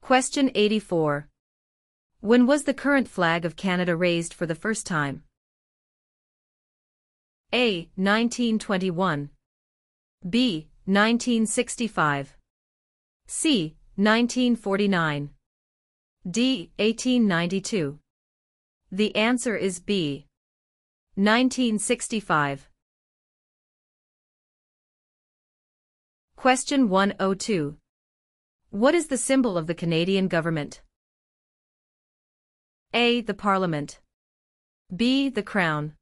Question 84. When was the current flag of Canada raised for the first time? A. 1921. B. 1965. C. 1949. D. 1892. The answer is B. 1965. Question 102. What is the symbol of the Canadian government? A. The Parliament. B. The Crown.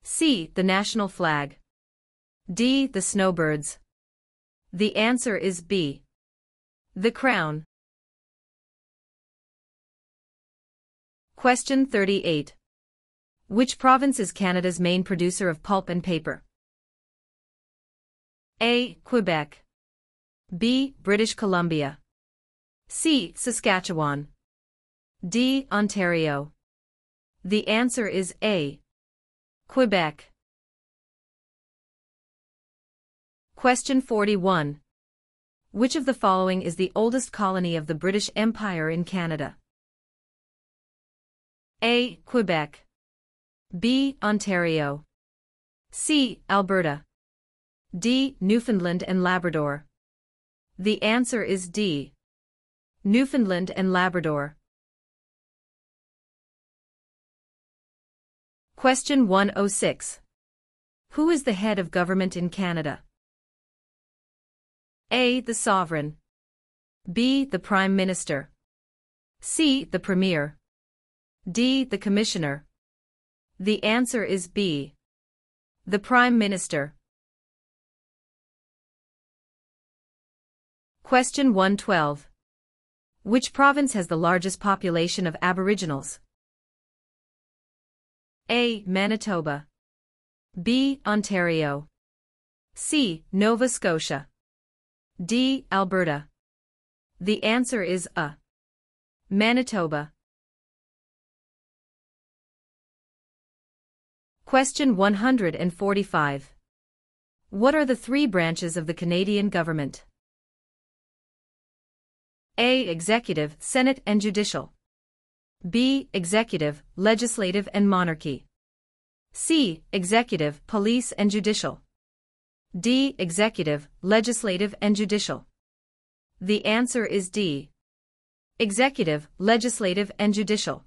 C. The national flag. D. The snowbirds. The answer is B. The Crown. Question 38. Which province is Canada's main producer of pulp and paper? A. Quebec. B. British Columbia. C. Saskatchewan. D. Ontario. The answer is A. Quebec. Question 41. Which of the following is the oldest colony of the British Empire in Canada? A. Quebec. B. Ontario. C. Alberta. D. Newfoundland and Labrador. The answer is D. Newfoundland and Labrador. Question 106. Who is the head of government in Canada? A. The Sovereign. B. The Prime Minister. C. The Premier. D. The Commissioner. The answer is B. The Prime Minister. Question 112. Which province has the largest population of Aboriginals? A. Manitoba. B. Ontario. C. Nova Scotia. D. Alberta. The answer is A. Manitoba. Question 145. What are the three branches of the Canadian government? A. Executive, Senate and Judicial. B. Executive, Legislative and Monarchy. C. Executive, Police and Judicial. D. Executive, Legislative and Judicial. The answer is D. Executive, Legislative and Judicial.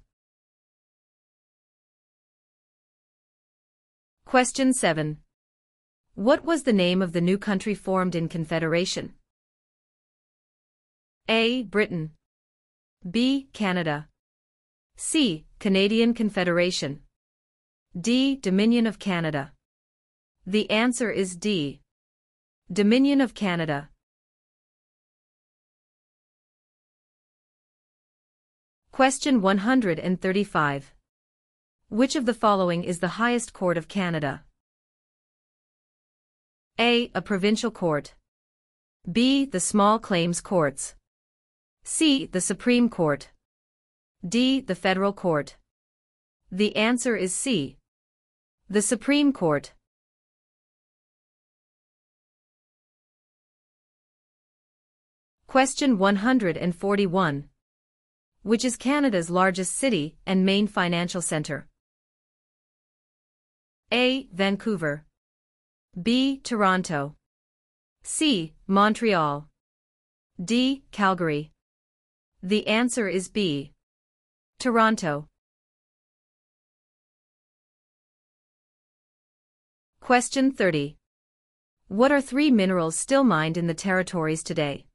Question 7. What was the name of the new country formed in Confederation? A. Britain. B. Canada. C. Canadian Confederation. D. Dominion of Canada. The answer is D. Dominion of Canada. Question 135. Which of the following is the highest court of Canada? A. A provincial court. B. The small claims courts. C. The Supreme Court. D. The Federal Court. The answer is C. The Supreme Court. Question 141. Which is Canada's largest city and main financial centre? A. Vancouver. B. Toronto. C. Montreal. D. Calgary. The answer is B. Toronto. Question 30. What are three minerals still mined in the territories today?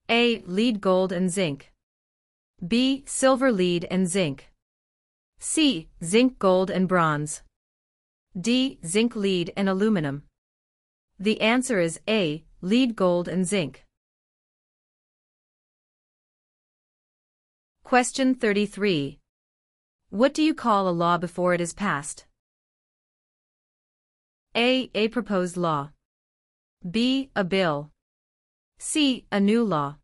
A. Lead, gold and zinc. B. Silver, lead and zinc. C. Zinc, gold and bronze. D. Zinc, lead and aluminum. The answer is A. Lead, gold and zinc. Question 33. What do you call a law before it is passed? A. A proposed law. B. A bill. C. A new law.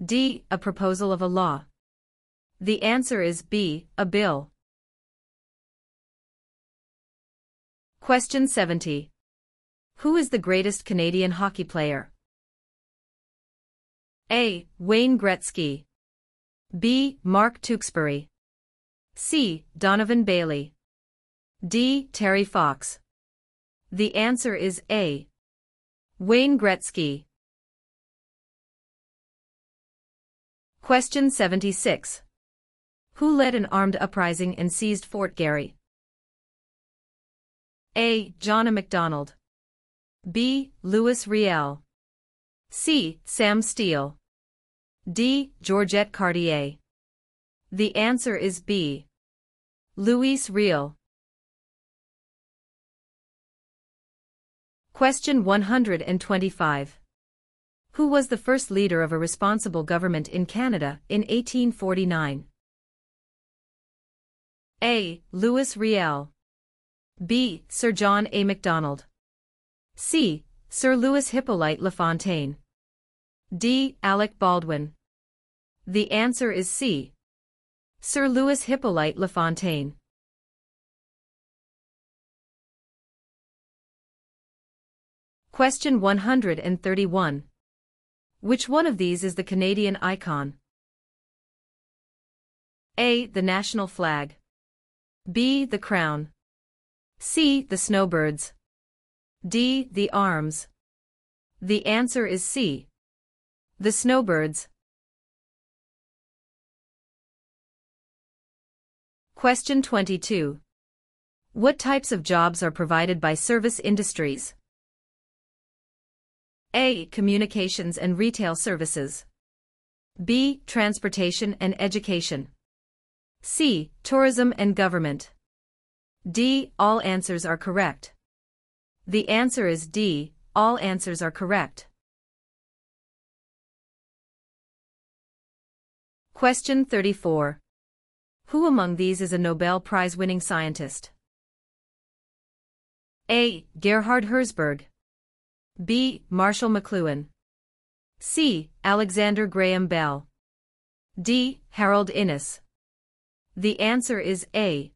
D. A proposal of a law. The answer is B. A bill. Question 70. Who is the greatest Canadian hockey player? A. Wayne Gretzky. B. Mark Tewksbury. C. Donovan Bailey. D. Terry Fox. The answer is A. Wayne Gretzky. Question 76. Who led an armed uprising and seized Fort Garry? A. John A. Macdonald. B. Louis Riel. C. Sam Steele. D. Georgette Cartier. The answer is B. Louis Riel. Question 125. Who was the first leader of a responsible government in Canada in 1849? A. Louis Riel. B. Sir John A. Macdonald. C. Sir Louis Hippolyte LaFontaine. D. Alec Baldwin. The answer is C. Sir Louis Hippolyte LaFontaine. Question 131. Which one of these is the Canadian icon? A. The national flag. B. The crown. C. The snowbirds. D. The arms. The answer is C. The snowbirds. Question 22. What types of jobs are provided by service industries? A. Communications and retail services. B. Transportation and education. C. Tourism and government. D. All answers are correct. The answer is D. All answers are correct. Question 34. Who among these is a Nobel Prize-winning scientist? A. Gerhard Herzberg. B. Marshall McLuhan. C. Alexander Graham Bell. D. Harold Innis. The answer is A.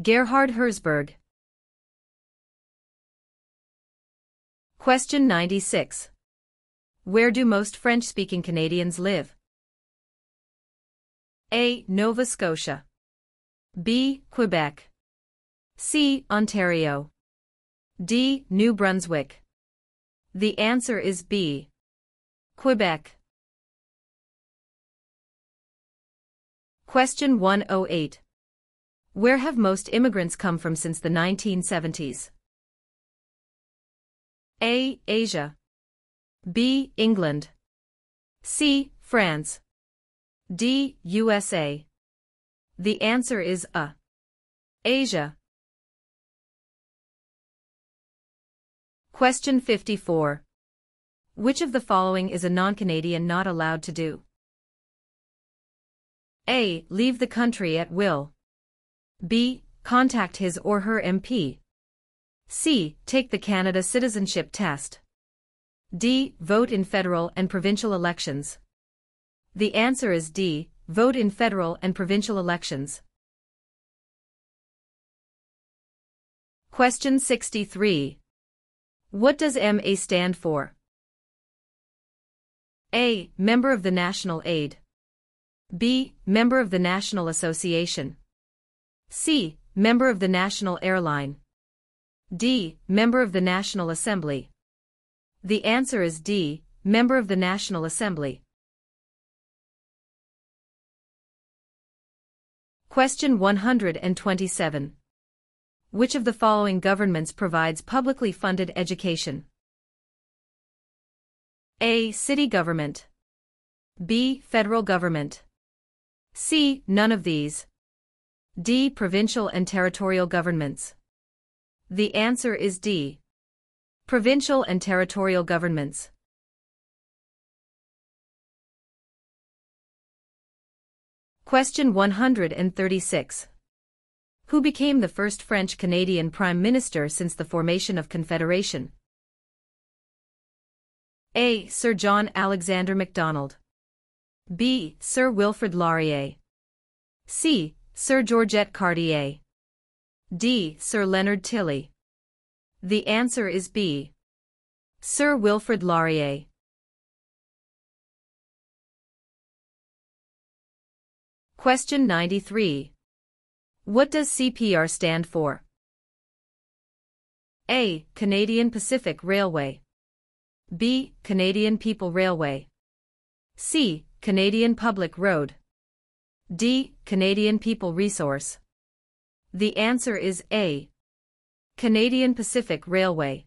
Gerhard Herzberg. Question 96. Where do most French-speaking Canadians live? A. Nova Scotia. B. Quebec. C. Ontario. D. New Brunswick. The answer is B. Quebec. Question 108. Where have most immigrants come from since the 1970s? A. Asia. B. England. C. France. D. USA. The answer is A. Asia. Question 54. Which of the following is a non-Canadian not allowed to do? A. Leave the country at will. B. Contact his or her MP. C. Take the Canada Citizenship Test. D. Vote in federal and provincial elections. The answer is D. Vote in federal and provincial elections. Question 63. What does MA stand for? A. Member of the National Aid. B. Member of the National Association. C. Member of the National Airline. D. Member of the National Assembly. The answer is D. Member of the National Assembly. Question 127. Which of the following governments provides publicly funded education? A. City government. B. Federal government. C. None of these. D. Provincial and territorial governments. The answer is D. Provincial and territorial governments. Question 136. Who became the first French-Canadian Prime Minister since the formation of Confederation? A. Sir John Alexander Macdonald. B. Sir Wilfrid Laurier. C. Sir Georgette Cartier. D. Sir Leonard Tilley. The answer is B. Sir Wilfrid Laurier. Question 93. What does CPR stand for? A. Canadian Pacific Railway. B. Canadian People Railway. C. Canadian Public Road. D. Canadian People Resource. The answer is A. Canadian Pacific Railway.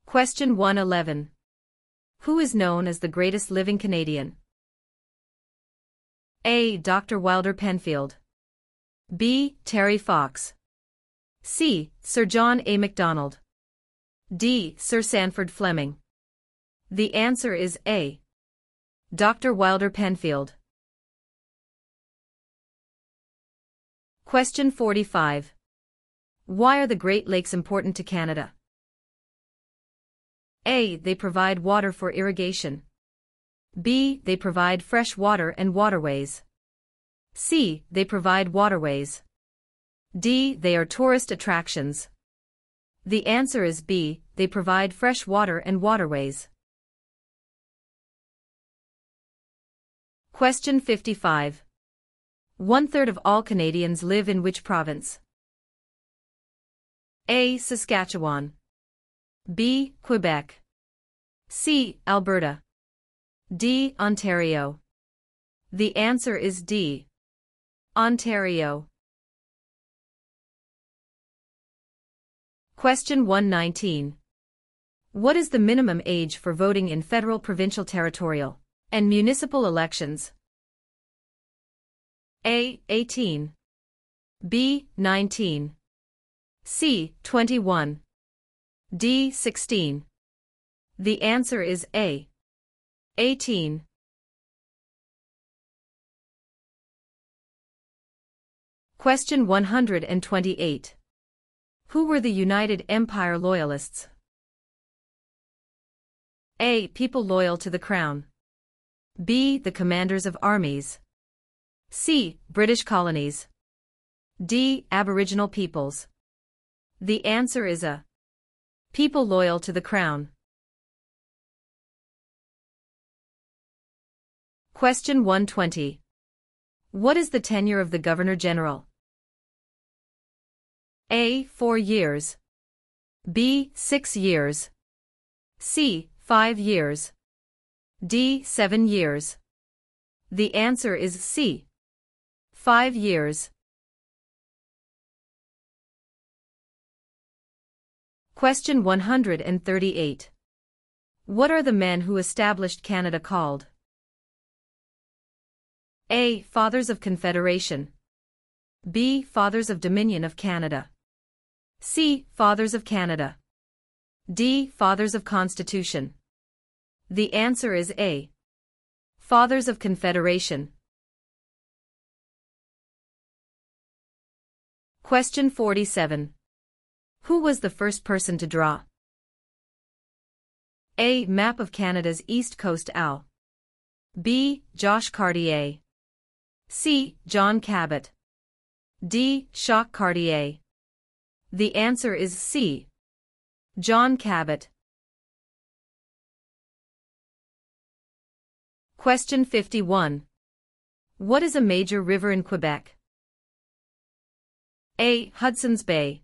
Question 111. Who is known as the greatest living Canadian? A. Dr. Wilder Penfield. B. Terry Fox. C. Sir John A. Macdonald. D. Sir Sanford Fleming. The answer is A. Dr. Wilder Penfield. Question 45. Why are the Great Lakes important to Canada? A. They provide water for irrigation. B. They provide fresh water and waterways. C. They provide waterways. D. They are tourist attractions. The answer is B. They provide fresh water and waterways. Question 55. 1/3 of all Canadians live in which province? A. Saskatchewan. B. Quebec. C. Alberta. D. Ontario. The answer is D. Ontario. Question 119. What is the minimum age for voting in federal, provincial, territorial, and municipal elections? A. 18. B. 19. C. 21. D. 16. The answer is A. 18. Question 128. Who were the United Empire Loyalists? A. People loyal to the Crown. B. The commanders of armies. C. British colonies. D. Aboriginal peoples. The answer is A. People loyal to the Crown. Question 120. What is the tenure of the Governor-General? A. 4 years. B. 6 years. C. 5 years. D. 7 years. The answer is C. 5 years. Question 138. What are the men who established Canada called? A. Fathers of Confederation. B. Fathers of Dominion of Canada. C. Fathers of Canada. D. Fathers of Constitution. The answer is A. Fathers of Confederation. Question 47. Who was the first person to draw? A. Map of Canada's East Coast AL. B. Josh Cartier. C. John Cabot. D. Jacques Cartier. The answer is C. John Cabot. Question 51. What is a major river in Quebec? A. Hudson's Bay.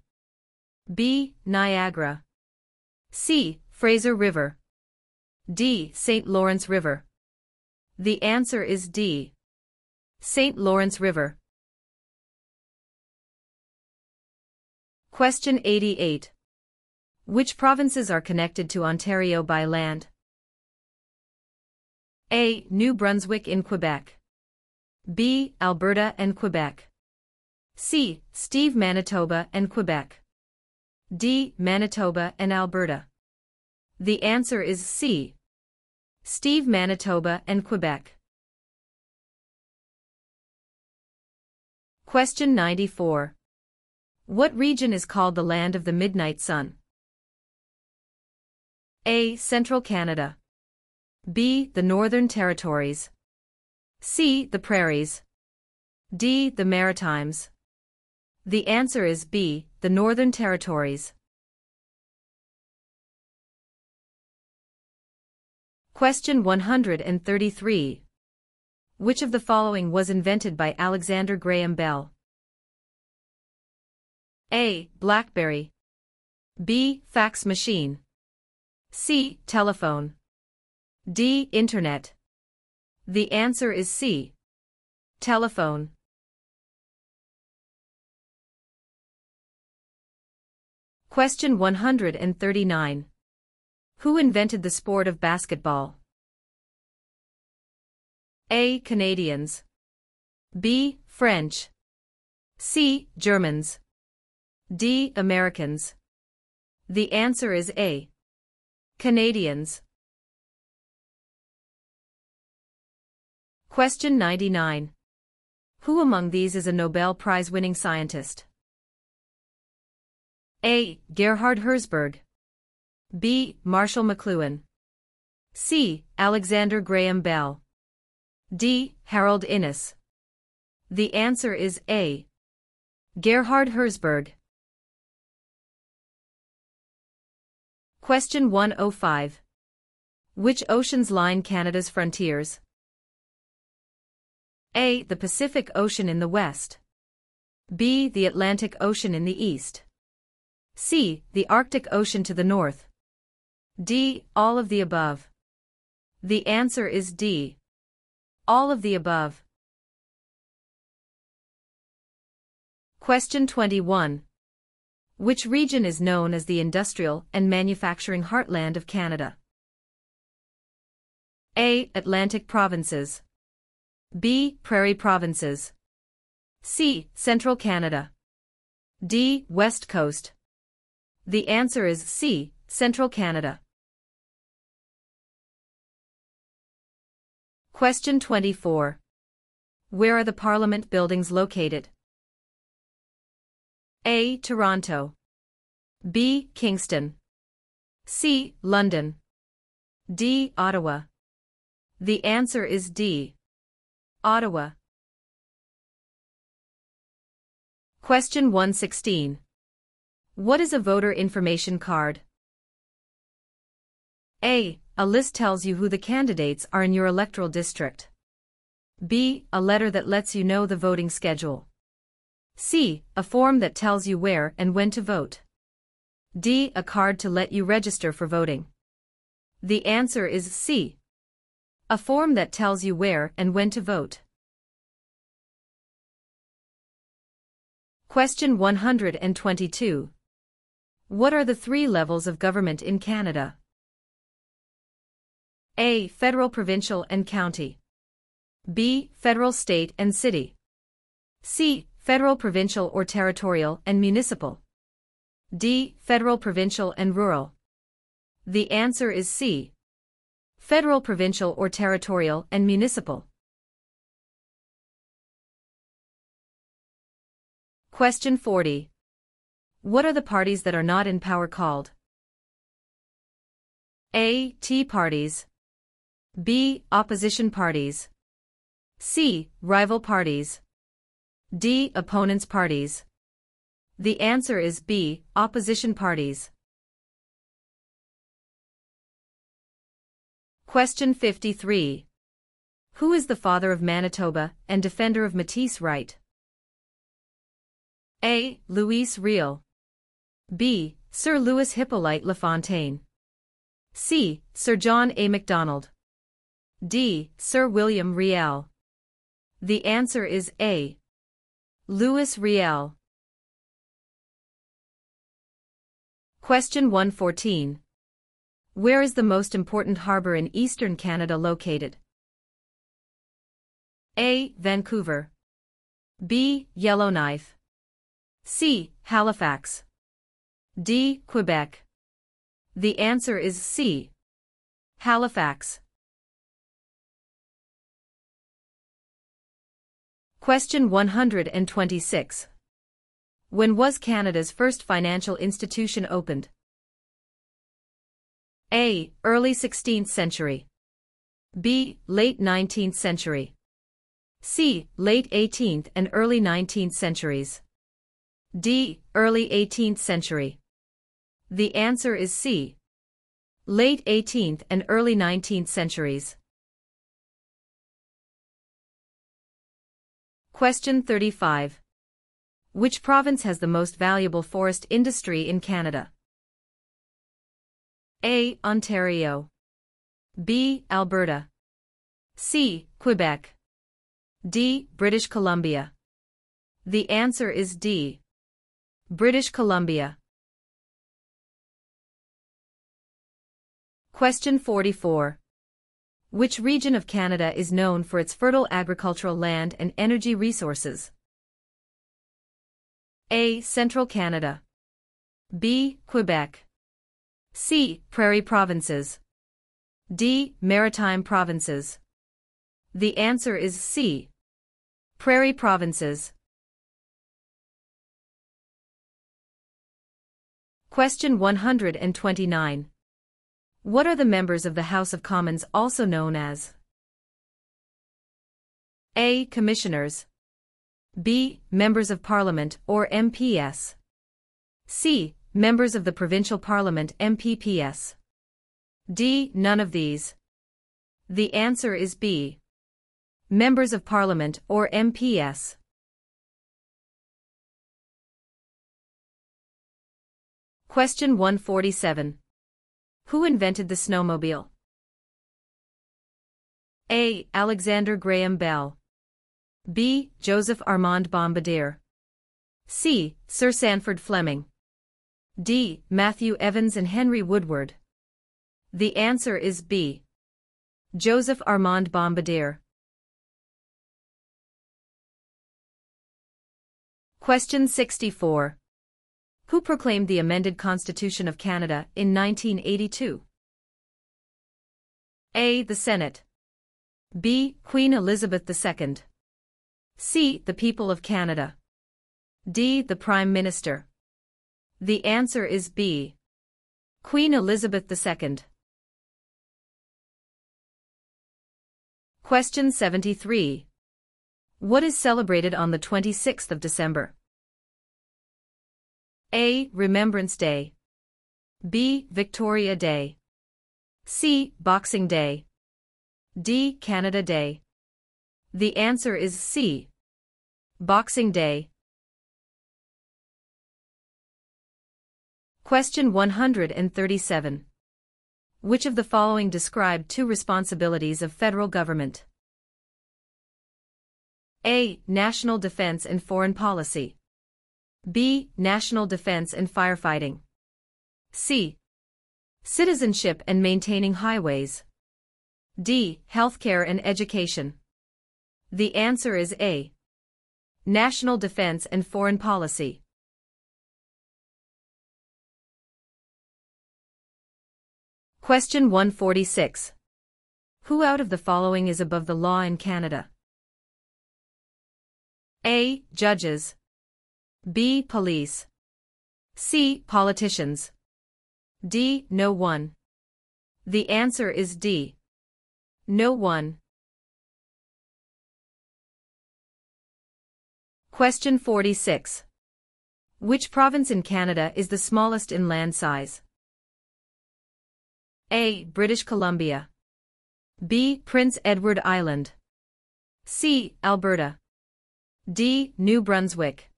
B. Niagara. C. Fraser River. D. St. Lawrence River. The answer is D. St. Lawrence River. Question 88. Which provinces are connected to Ontario by land? A. New Brunswick in Quebec. B. Alberta and Quebec. C. Steve, Manitoba and Quebec. D. Manitoba and Alberta. The answer is C. Steve, Manitoba and Quebec. Question 94. What region is called the Land of the Midnight Sun? A. Central Canada. B. The Northern Territories. C. The Prairies. D. The Maritimes. The answer is B. The Northern Territories. Question 133. Which of the following was invented by Alexander Graham Bell? A. BlackBerry. B. Fax machine. C. Telephone. D. Internet. The answer is C. Telephone. Question 139. Who invented the sport of basketball? A. Canadians. B. French. C. Germans. D. Americans. The answer is A. Canadians. Question 99. Who among these is a Nobel Prize-winning scientist? A. Gerhard Herzberg. B. Marshall McLuhan. C. Alexander Graham Bell. D. Harold Innis. The answer is A. Gerhard Herzberg. Question 105. Which oceans line Canada's frontiers? A. The Pacific Ocean in the west. B. The Atlantic Ocean in the east. C. The Arctic Ocean to the north. D. All of the above. The answer is D. All of the above. Question 21. Which region is known as the industrial and manufacturing heartland of Canada? A. Atlantic provinces. B. Prairie provinces. C. Central Canada. D. West Coast. The answer is C. Central Canada. Question 24. Where are the Parliament buildings located? A. Toronto. B. Kingston. C. London. D. Ottawa. The answer is D. Ottawa. Question 116. What is a voter information card? A. A list tells you who the candidates are in your electoral district. B. A letter that lets you know the voting schedule. C. A form that tells you where and when to vote. D. A card to let you register for voting. The answer is C. A form that tells you where and when to vote. Question 122. What are the three levels of government in Canada? A. Federal, provincial, and county. B. Federal, state, and city. C. Federal, provincial, or territorial, and municipal. D. Federal, provincial, and rural. The answer is C. Federal, provincial, or territorial, and municipal. Question 40. What are the parties that are not in power called? A. Tea parties. B. Opposition parties. C. Rival parties. D. Opponents parties. The answer is B. Opposition parties. Question 53. Who is the father of Manitoba and defender of Métis right? A. Louis Riel. B. Sir Louis Hippolyte Lafontaine. C. Sir John A. Macdonald. D. Sir William Riel. The answer is A. Louis Riel. Question 114. Where is the most important harbor in eastern Canada located? A. Vancouver. B. Yellowknife. C. Halifax. D. Quebec. The answer is C. Halifax. Question 126. When was Canada's first financial institution opened? A. Early 16th century. B. Late 19th century. C. Late 18th and early 19th centuries. D. Early 18th century. The answer is C. Late 18th and early 19th centuries. Question 35. Which province has the most valuable forest industry in Canada? A. Ontario. B. Alberta. C. Quebec. D. British Columbia. The answer is D. British Columbia. Question 44. Which region of Canada is known for its fertile agricultural land and energy resources? A. Central Canada. B. Quebec. C. Prairie provinces. D. Maritime provinces. The answer is C. Prairie provinces. Question 129. What are the members of the House of Commons also known as? A. Commissioners. B. Members of Parliament or MPS. C. Members of the Provincial Parliament MPPS. D. None of these. The answer is B. Members of Parliament or MPS. Question 147. Who invented the snowmobile? A. Alexander Graham Bell. B. Joseph Armand Bombardier. C. Sir Sanford Fleming. D. Matthew Evans and Henry Woodward. The answer is B. Joseph Armand Bombardier. Question 64. Who proclaimed the amended Constitution of Canada in 1982? A. The Senate. B. Queen Elizabeth II. C. The people of Canada. D. The Prime Minister. The answer is B. Queen Elizabeth II. Question 73. What is celebrated on the 26th of December? A. Remembrance Day. B. Victoria Day. C. Boxing Day. D. Canada Day. The answer is C. Boxing Day. Question 137. Which of the following describe two responsibilities of federal government? A. National defense and foreign policy. B. National defense and firefighting. C. Citizenship and maintaining highways. D. Healthcare and education. The answer is A. National defense and foreign policy. Question 146. Who out of the following is above the law in Canada? A. Judges. B. Police. C. Politicians. D. No one. The answer is D. No one. Question 46. Which province in Canada is the smallest in land size? A. British Columbia. B. Prince Edward Island. C. Alberta. D. New Brunswick.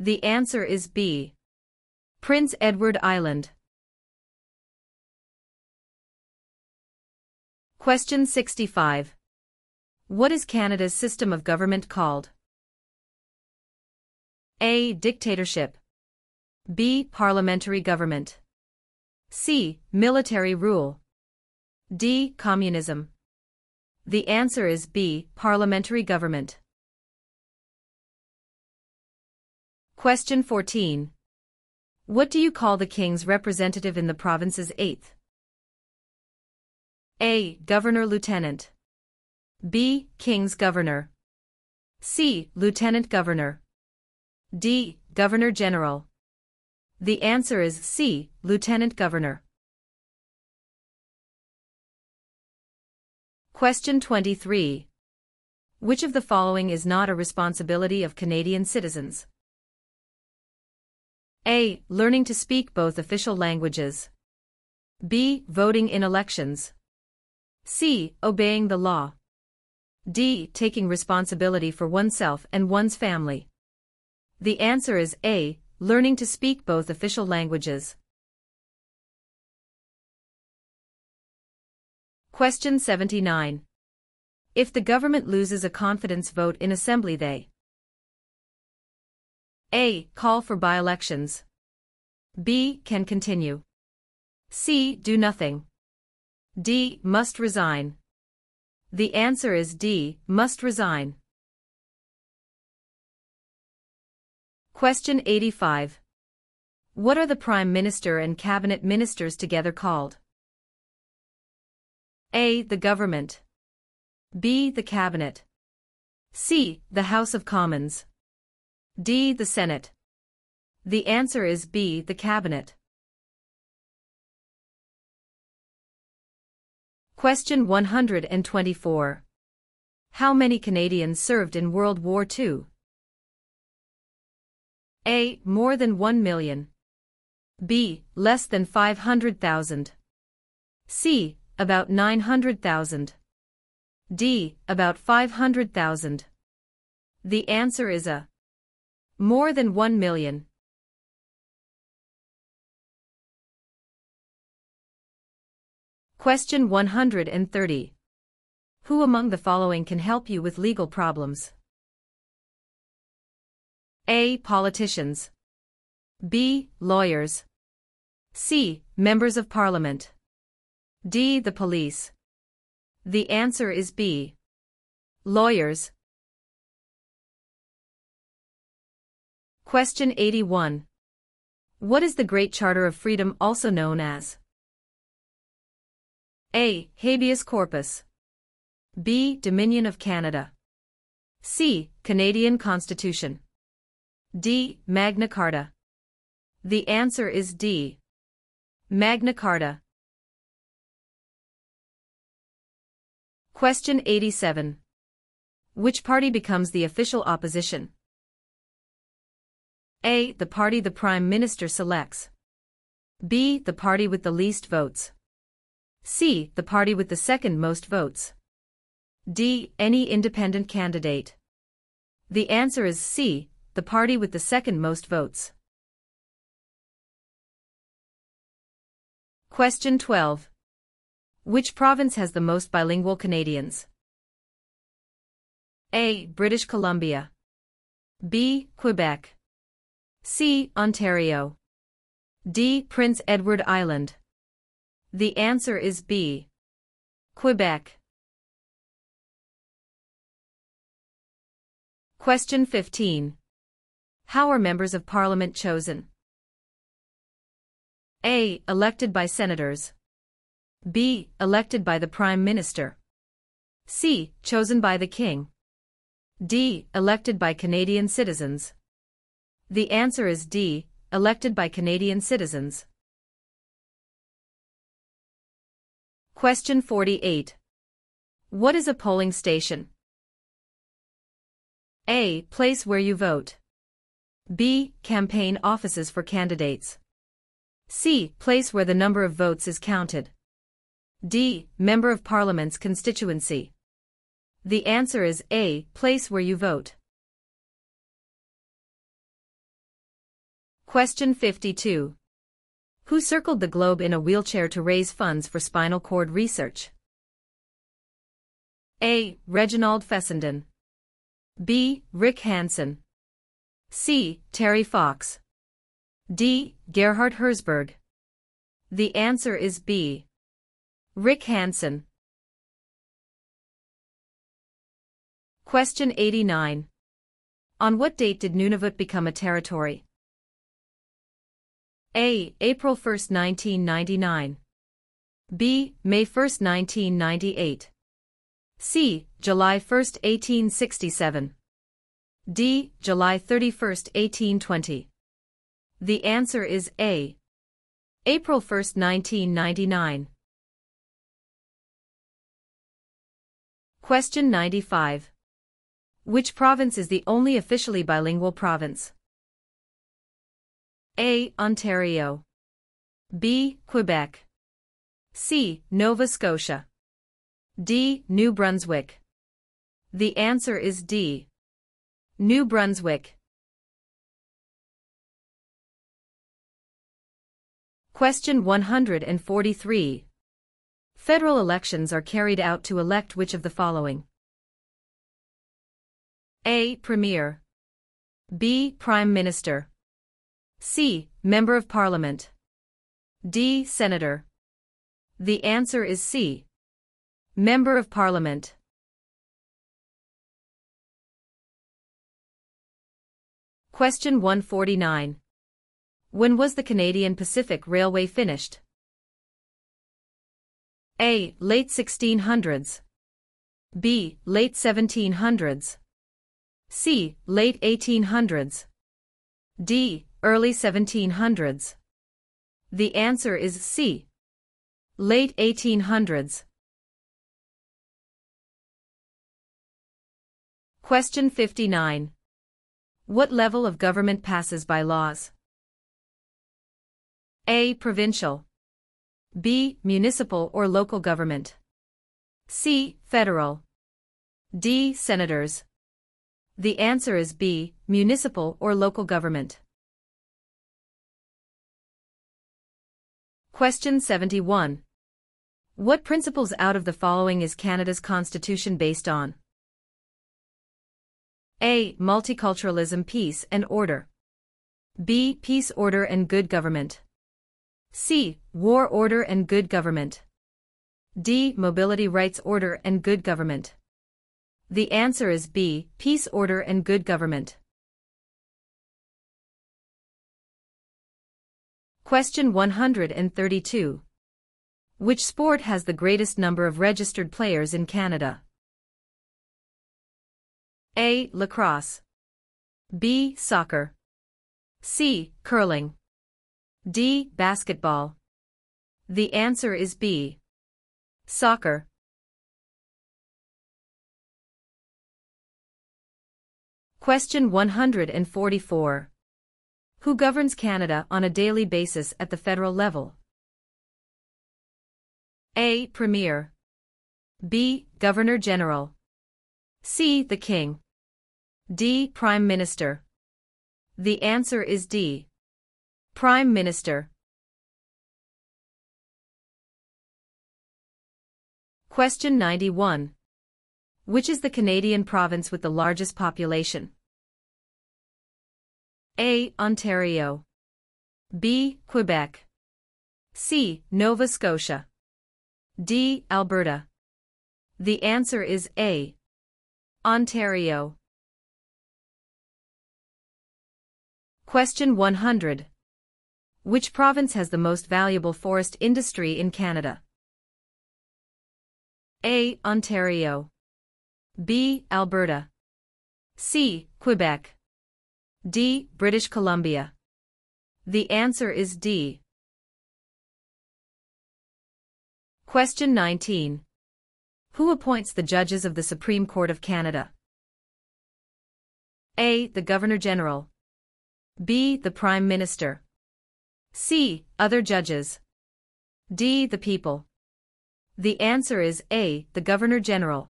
The answer is B. Prince Edward Island. Question 65. What is Canada's system of government called? A. Dictatorship. B. Parliamentary government. C. Military rule. D. Communism. The answer is B. Parliamentary government. Question 14. What do you call the King's representative in the province's 8th? A. Governor-Lieutenant. B. King's Governor. C. Lieutenant Governor. D. Governor-General. The answer is C. Lieutenant Governor. Question 23. Which of the following is not a responsibility of Canadian citizens? A. Learning to speak both official languages. B. Voting in elections. C. Obeying the law. D. Taking responsibility for oneself and one's family. The answer is A. Learning to speak both official languages. Question 79. If the government loses a confidence vote in Assembly, they A. Call for by-elections. B. Can continue. C. Do nothing. D. Must resign. The answer is D. Must resign. Question 85. What are the Prime Minister and Cabinet Ministers together called? A. The Government. B. The Cabinet. C. The House of Commons. D. The Senate. The answer is B. The Cabinet. Question 124. How many Canadians served in World War II? A. More than 1 million. B. Less than 500,000. C. About 900,000. D. About 500,000. The answer is A. More than 1 million. Question 130. Who among the following can help you with legal problems? A. Politicians. B. Lawyers. C. Members of Parliament. D. The police. The answer is B. Lawyers. Question 81. What is the Great Charter of Freedom also known as? A. Habeas corpus. B. Dominion of Canada. C. Canadian Constitution. D. Magna Carta. The answer is D. Magna Carta. Question 87. Which party becomes the official opposition? A. The party the Prime Minister selects. B. The party with the least votes. C. The party with the second most votes. D. Any independent candidate. The answer is C. The party with the second most votes. Question 12. Which province has the most bilingual Canadians? A. British Columbia. B. Quebec. C. Ontario. D. Prince Edward Island. The answer is B. Quebec. Question 15. How are members of Parliament chosen? A. Elected by senators. B. Elected by the Prime Minister. C. Chosen by the King. D. Elected by Canadian citizens. The answer is D. Elected by Canadian citizens. Question 48. What is a polling station? A. Place where you vote. B. Campaign offices for candidates. C. Place where the number of votes is counted. D. Member of Parliament's constituency. The answer is A. Place where you vote. Question 52. Who circled the globe in a wheelchair to raise funds for spinal cord research? A. Reginald Fessenden. B. Rick Hansen. C. Terry Fox. D. Gerhard Herzberg. The answer is B. Rick Hansen. Question 89. On what date did Nunavut become a territory? A. April 1, 1999. B. May 1, 1998. C. July 1, 1867. D. July 31, 1820. The answer is A. April 1, 1999. Question 95. Which province is the only officially bilingual province? A. Ontario. B. Quebec. C. Nova Scotia. D. New Brunswick. The answer is D. New Brunswick. Question 143. Federal elections are carried out to elect which of the following? A. Premier. B. Prime Minister. C. Member of Parliament. D. Senator. The answer is C. Member of Parliament. Question 149. When was the Canadian Pacific Railway finished? A. Late 1600s. B. Late 1700s. C. Late 1800s. D. Early 1700s. The answer is C. Late 1800s. Question 59. What level of government passes by laws? A. Provincial. B. Municipal or local government. C. Federal. D. Senators. The answer is B. Municipal or local government. Question 71. What principles out of the following is Canada's constitution based on? A. Multiculturalism, peace and order. B. Peace, order and good government. C. War, order and good government. D. Mobility, rights, order and good government. The answer is B. Peace, order and good government. Question 132. Which sport has the greatest number of registered players in Canada? A. Lacrosse. B. Soccer. C. Curling. D. Basketball. The answer is B. Soccer. Question 144. Who governs Canada on a daily basis at the federal level? A. Premier. B. Governor General. C. The King. D. Prime Minister. The answer is D. Prime Minister. Question 91. Which is the Canadian province with the largest population? A. Ontario. B. Quebec. C. Nova Scotia. D. Alberta. The answer is A. Ontario. Question 100. Which province has the most valuable forest industry in Canada? A. Ontario. B. Alberta. C. Quebec. D. British Columbia. The answer is D. Question 19. Who appoints the judges of the Supreme Court of Canada? A. The Governor-General. B. The Prime Minister. C. Other judges. D. The people. The answer is A. The Governor-General.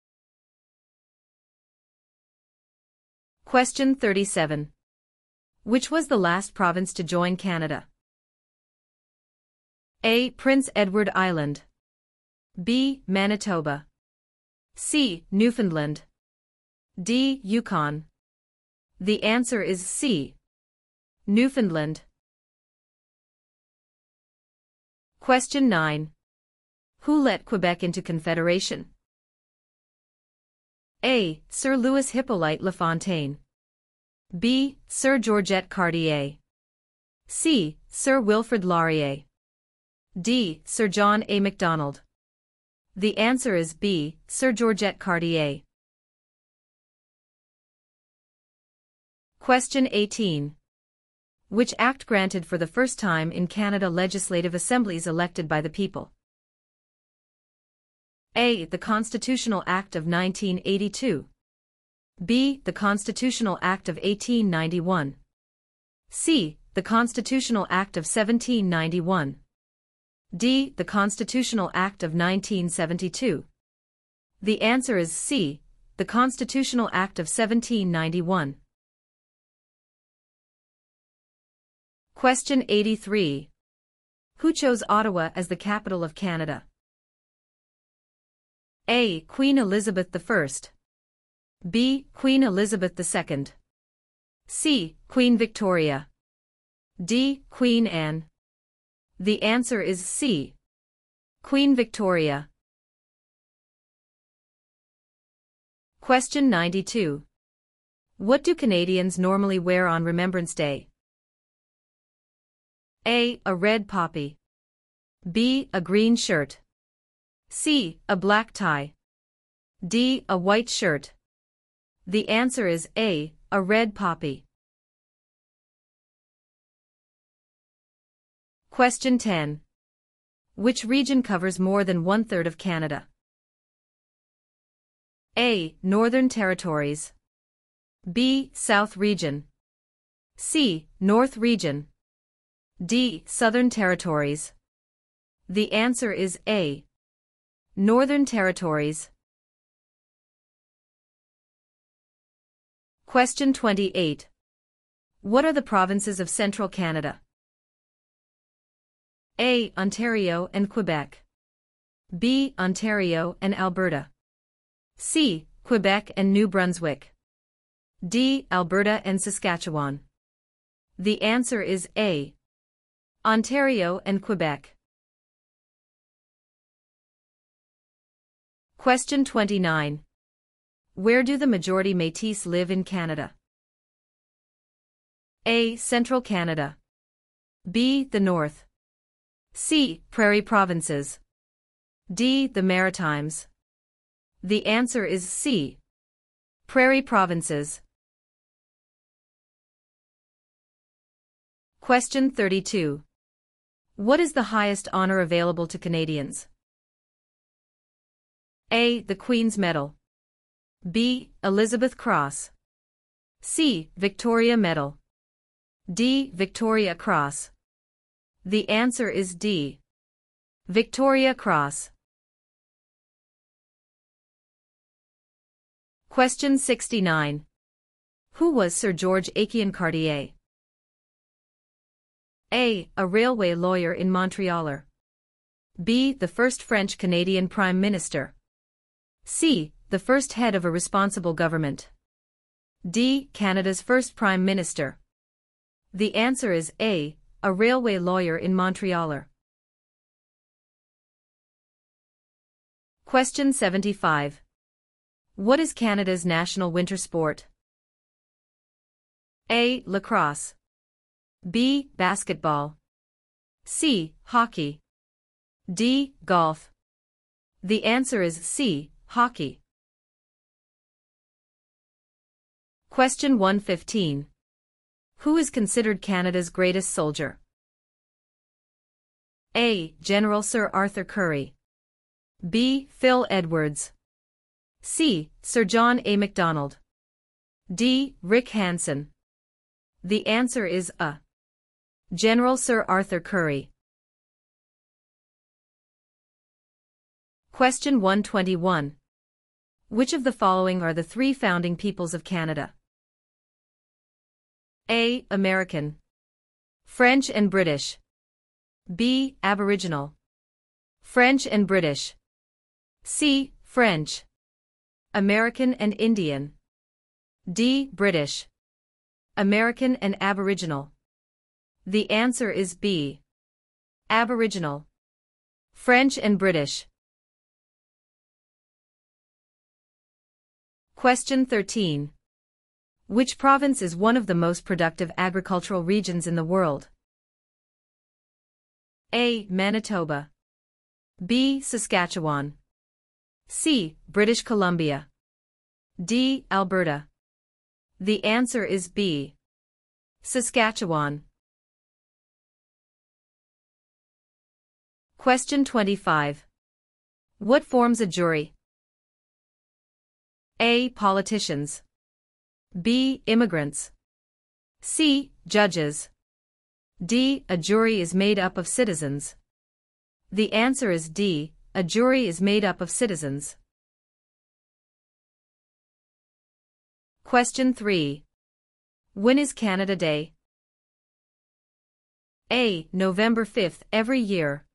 Question 37. Which was the last province to join Canada? A. Prince Edward Island. B. Manitoba. C. Newfoundland. D. Yukon. The answer is C. Newfoundland. Question 9. Who let Quebec into Confederation? A. Sir Louis Hippolyte Lafontaine. B. Sir Georgette Cartier. C. Sir Wilfrid Laurier. D. Sir John A. Macdonald. The answer is B. Sir Georgette Cartier. Question 18. Which act granted for the first time in Canada legislative assemblies elected by the people? A. The Constitutional Act of 1982. B. The Constitutional Act of 1891. C. The Constitutional Act of 1791. D. The Constitutional Act of 1972. The answer is C. the Constitutional Act of 1791. Question 83. Who chose Ottawa as the capital of Canada? A. Queen Elizabeth I. B. Queen Elizabeth II. C. Queen Victoria. D. Queen Anne. The answer is C. Queen Victoria. Question 92. What do Canadians normally wear on Remembrance Day? A. A red poppy. B. A green shirt. C. A black tie. D. A white shirt. The answer is A. A red poppy. Question 10. Which region covers more than 1/3 of Canada? A. Northern Territories. B. South Region. C. North Region. D. Southern Territories. The answer is A. Northern Territories. Question 28. What are the provinces of Central Canada? A. Ontario and Quebec. B. Ontario and Alberta. C. Quebec and New Brunswick. D. Alberta and Saskatchewan. The answer is A. Ontario and Quebec. Question 29. Where do the majority Métis live in Canada? A. Central Canada. B. The North. C. Prairie Provinces. D. The Maritimes. The answer is C. Prairie Provinces. Question 32. What is the highest honor available to Canadians? A. The Queen's Medal. B. Elizabeth Cross. C. Victoria Medal. D. Victoria Cross. The answer is D. Victoria Cross. Question 69. Who was Sir George Aiken Cartier? A. A railway lawyer in Montreal. B. The first French-Canadian Prime Minister. C. The first head of a responsible government. D. Canada's first Prime Minister. The answer is A. A railway lawyer in Montreal. Question 75. What is Canada's national winter sport? A. Lacrosse. B. Basketball. C. Hockey. D. Golf. The answer is C. Hockey. Question 115. Who is considered Canada's greatest soldier? A. General Sir Arthur Currie. B. Phil Edwards. C. Sir John A. Macdonald. D. Rick Hansen. The answer is A. General Sir Arthur Currie. Question 121. Which of the following are the three founding peoples of Canada? A. American. French and British. B. Aboriginal. French and British. C. French. American and Indian. D. British. American and Aboriginal. The answer is B. Aboriginal. French and British. Question 13. Which province is one of the most productive agricultural regions in the world? A. Manitoba. B. Saskatchewan. C. British Columbia. D. Alberta. The answer is B. Saskatchewan. Question 25. What forms a jury? A. Politicians. B. Immigrants. C. Judges. D. A jury is made up of citizens. The answer is D. A jury is made up of citizens. Question 3. When is Canada Day? A. November 5th every year.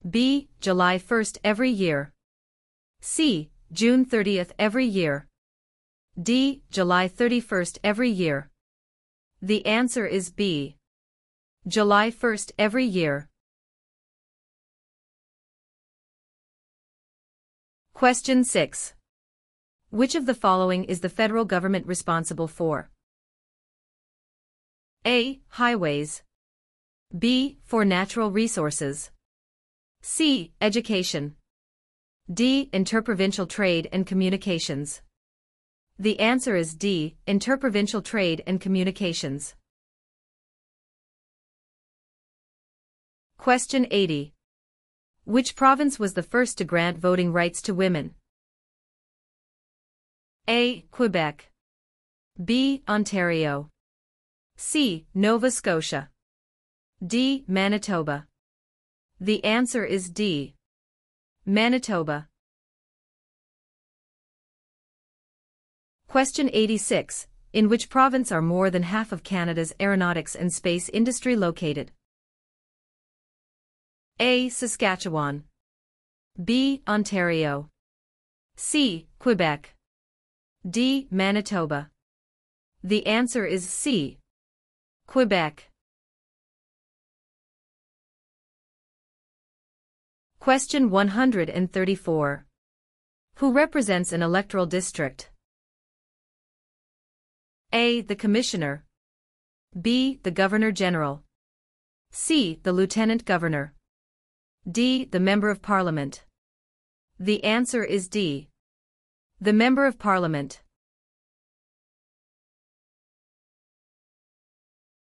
B. July 1st every year. C. June 30th every year. D. July 31st every year. The answer is B. July 1st every year. Question 6. Which of the following is the federal government responsible for? A. Highways. B. For natural resources. C. Education. D. Interprovincial trade and communications. The answer is D. Interprovincial trade and communications. Question 80. Which province was the first to grant voting rights to women? A. Quebec. B. Ontario. C. Nova Scotia. D. Manitoba. The answer is D. Manitoba. Question 86. In which province are more than half of Canada's aeronautics and space industry located? A. Saskatchewan. B. Ontario. C. Quebec. D. Manitoba. The answer is C. Quebec. Question 134. Who represents an electoral district? A. The Commissioner. B. The Governor-General. C. The Lieutenant Governor. D. The Member of Parliament. The answer is D. The Member of Parliament.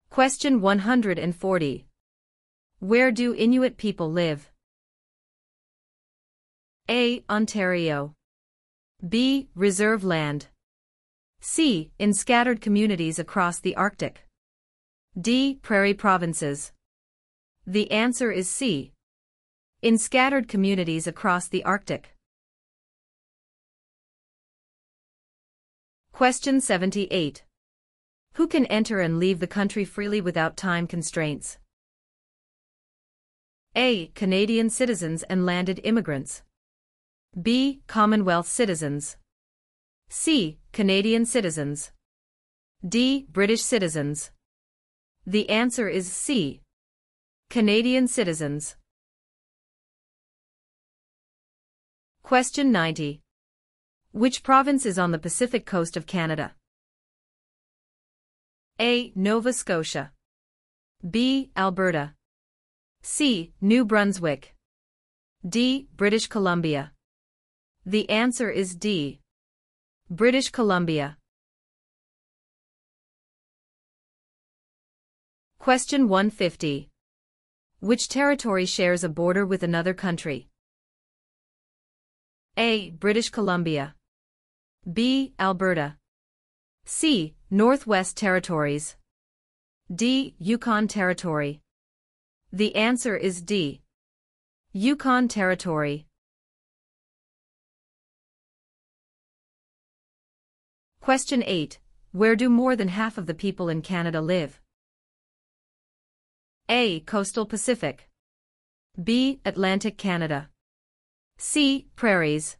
Question 140. Where do Inuit people live? A. Ontario. B. Reserve land. C. In scattered communities across the Arctic. D. Prairie provinces. The answer is C. In scattered communities across the Arctic. Question 78. Who can enter and leave the country freely without time constraints? A. Canadian citizens and landed immigrants. B. Commonwealth citizens. C. Canadian citizens. D. British citizens. The answer is C. Canadian citizens. Question 90. Which province is on the Pacific coast of Canada? A. Nova Scotia. B. Alberta. C. New Brunswick. D. British Columbia. The answer is D. British Columbia. Question 150. Which territory shares a border with another country? A. British Columbia. B. Alberta. C. Northwest Territories. D. Yukon Territory. The answer is D. Yukon Territory. Question 8. Where do more than half of the people in Canada live? A. Coastal Pacific. B. Atlantic Canada. C. Prairies.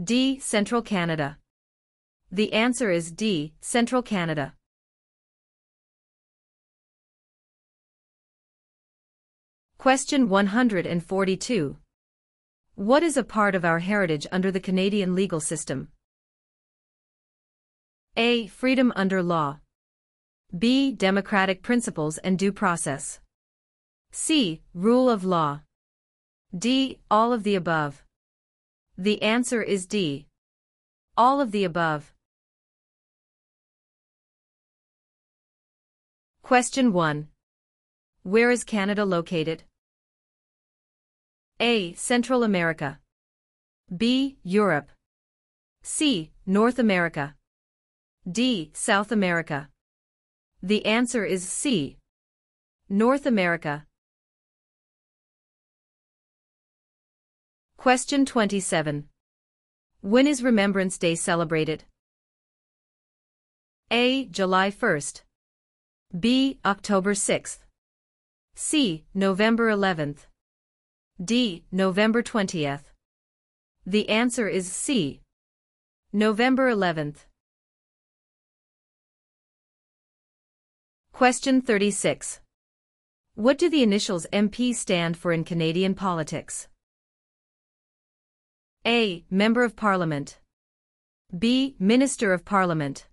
D. Central Canada. The answer is D. Central Canada. Question 142. What is a part of our heritage under the Canadian legal system? A. Freedom under law. B. Democratic principles and due process. C. Rule of law. D. All of the above. The answer is D. All of the above. Question 1. Where is Canada located? A. Central America. B. Europe. C. North America. D. South America. The answer is C. North America. Question 27. When is Remembrance Day celebrated? A. July 1st. B. October 6th. C. November 11th. D. November 20th. The answer is C. November 11th. Question 36. What do the initials MP stand for in Canadian politics? A. Member of Parliament. B. Minister of Parliament.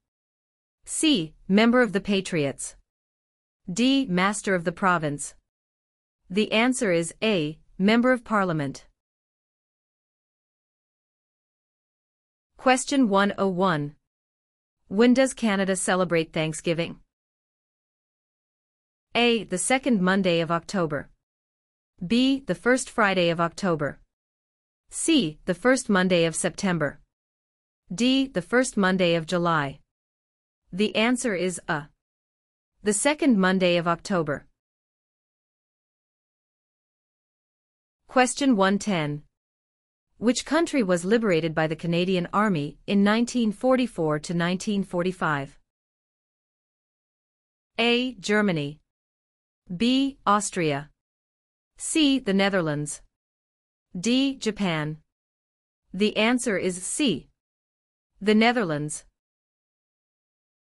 C. Member of the Patriots. D. Master of the Province. The answer is A. Member of Parliament. Question 101. When does Canada celebrate Thanksgiving? A. The second Monday of October. B. The first Friday of October. C. The first Monday of September. D. The first Monday of July. The answer is A. The second Monday of October. Question 110. Which country was liberated by the Canadian Army in 1944 to 1945? A. Germany. B. Austria. C. The Netherlands. D. Japan. The answer is C. The Netherlands.